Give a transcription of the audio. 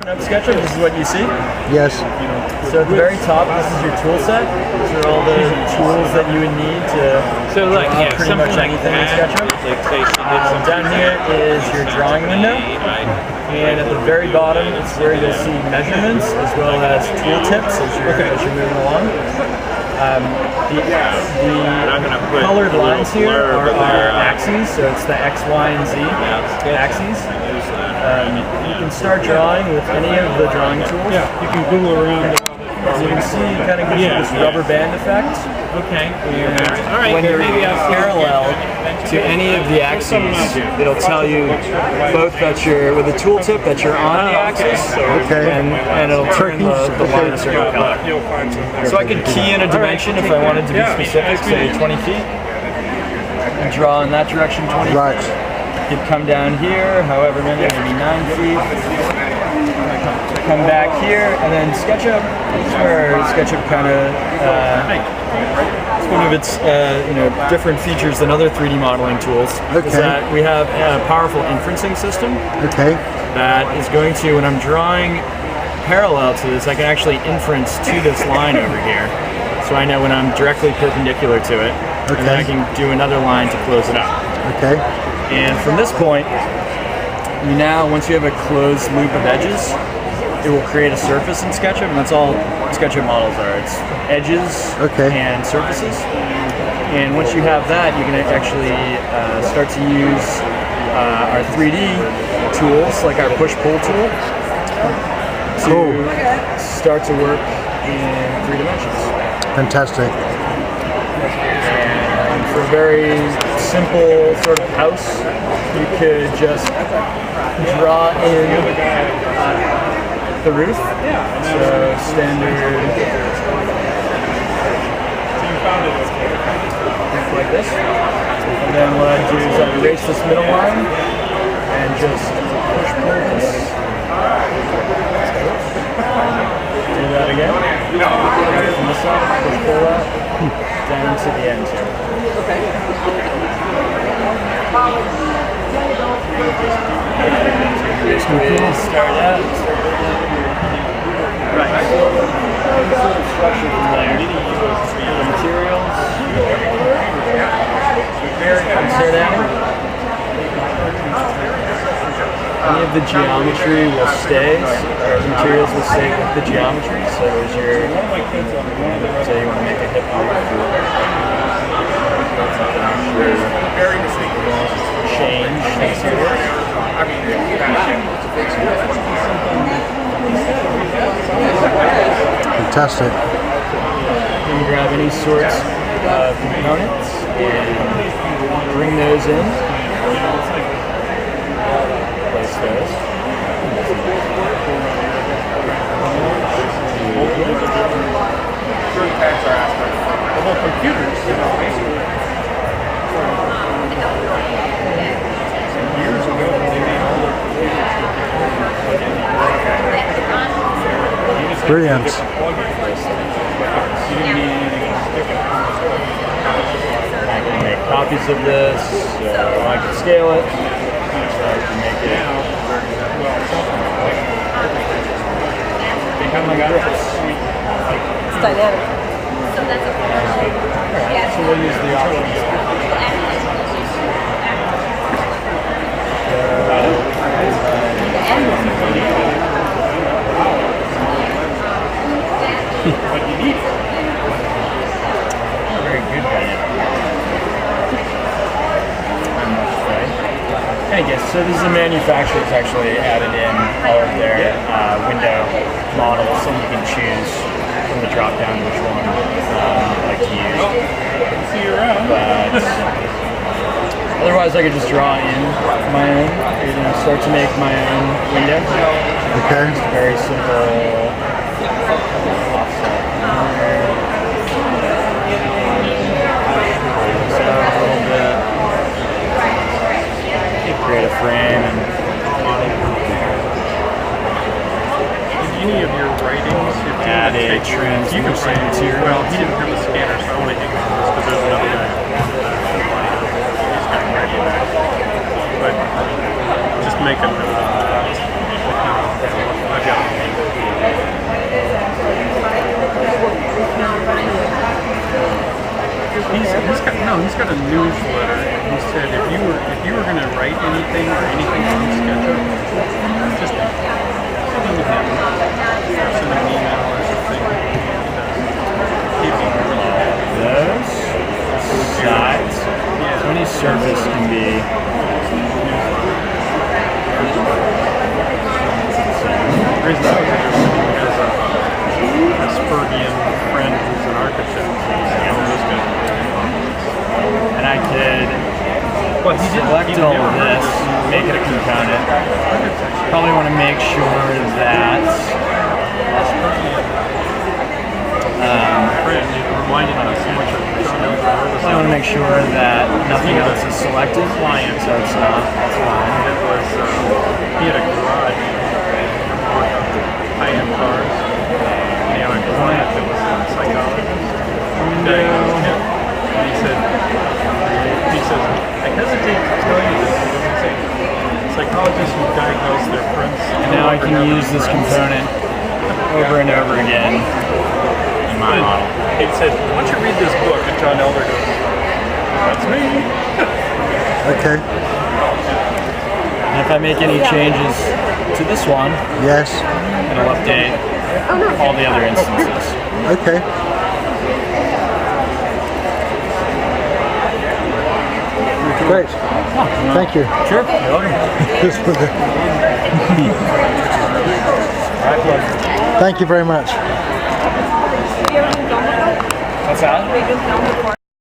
open up Sketchup, this is what you see. Yes. So at the very top, this is your tool set. These are all the tools that you would need to draw pretty much anything in Sketchup. Down here is your drawing window. And at the very bottom is where you'll see measurements as well as tool tips as you're moving along. The colored lines here are our axes, so it's the X, Y, and Z axes. You can start drawing with any of the drawing tools. Yeah, you can Google around. As you can see, it kind of gives you this rubber band effect. Okay. All right. When you're parallel to any of the axes, it'll tell you both that you're with a tooltip that you're on the axis, and it'll turn the line a certain color. So I could key in a dimension if I wanted to be specific, say 20 feet, and draw in that direction 20 feet. Right. You'd come down here, however many, maybe 9 feet. Come back here, and then SketchUp. This is where SketchUp kind of it's one of its different features than other 3D modeling tools. Is that we have a powerful inferencing system. That is going to, when I'm drawing parallel to this, I can actually inference to this line over here. So I know when I'm directly perpendicular to it, and then I can do another line to close it up. And from this point, once you have a closed loop of edges, it will create a surface in SketchUp, and that's all SketchUp models are. It's edges and surfaces. And once you have that, you can actually start to use our 3D tools, like our push-pull tool, to start to work in 3 dimensions. Fantastic. And for a very simple sort of house, you could just draw in the roof. So standard like this. And then what I do is I erase this middle line and just push pull this. Do that again. From this side, push pull that down to the end here. Start out. Right. Structure from there. Materials. Insert out. Any of the geometry will stay, or materials will stay with the geometry. So as you're, say you want to make a hip change next to it. Fantastic. You can grab any sorts of components and bring those in. Place those. The whole computers, basically. Years ago, they made all the Brilliant. I can make copies of this, so I can scale it. So I can make it. It's dynamic. So that's a So we'll use the options. Very good dynamic. I guess so. This is a manufacturer that's actually added in all of their window models, and you can choose from the drop down which one you'd like to use. But otherwise, I could just draw in my own, start to make my own window. Just a very simple offset. A little bit. Create a frame and any of your writings, add a translucent material. Well, he didn't have a scanner, so I want to hang on this because there's another guy. He's got a ready back. But just make a note of that. I've got he's got a newsletter. He said if you were going to write anything or anything on Sketchup, just send it to him. Or send him an email or something. He'd be really Those sides. yeah. So any surface can be. The reason I was interested in it is a Spurgeon friend who's an architect. And I could Well, he didn't select all of this, make it a component. Probably want to make sure that friend, it reminded me so much of John I want to make sure that nothing else is selected. Client. So it's not. That's fine. It was, he had a garage work on high-end cars. And he had a client that was a psychologist. Diagnosed him. And he says, I hesitate to tell you this. He doesn't say psychologists who diagnose their friends. And now I can use this component over and over again in my model. He said, why don't you read this book? And John Elder goes, that's me. Okay. And if I make any changes to this one, Yes. it'll update all the other instances. Okay. Great. Thank you. Sure. You're welcome. This was a- My pleasure. Thank you very much. Have you ever been filmed before? What's that? Have you been filmed before?